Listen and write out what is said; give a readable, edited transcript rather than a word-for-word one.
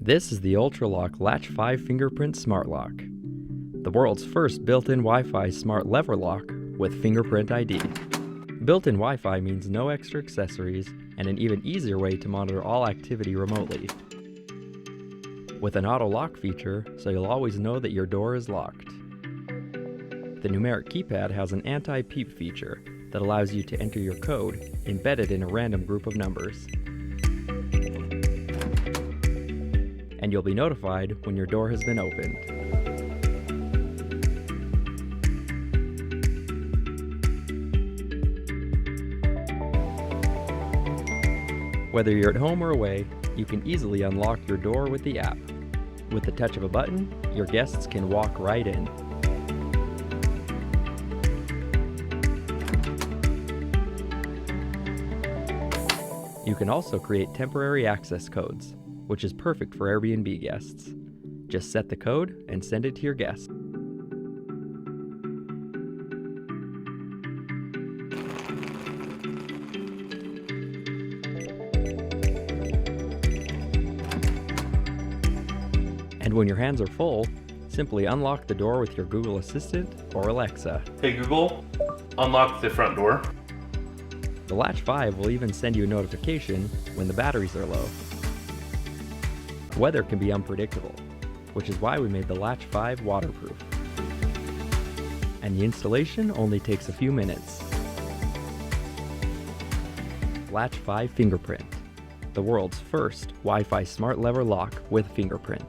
This is the UltraLock Latch 5 Fingerprint Smart Lock, the world's first built-in Wi-Fi smart lever lock with fingerprint ID. Built-in Wi-Fi means no extra accessories and an even easier way to monitor all activity remotely. With an auto lock feature, so you'll always know that your door is locked. The numeric keypad has an anti-peep feature that allows you to enter your code embedded in a random group of numbers. And you'll be notified when your door has been opened. Whether you're at home or away, you can easily unlock your door with the app. With the touch of a button, your guests can walk right in. You can also create temporary access codes, which is perfect for Airbnb guests. Just set the code and send it to your guests. And when your hands are full, simply unlock the door with your Google Assistant or Alexa. Hey Google, unlock the front door. The Latch 5 will even send you a notification when the batteries are low. Weather can be unpredictable, which is why we made the Latch 5 waterproof. And the installation only takes a few minutes. Latch 5 Fingerprint, the world's first Wi-Fi smart lever lock with fingerprint.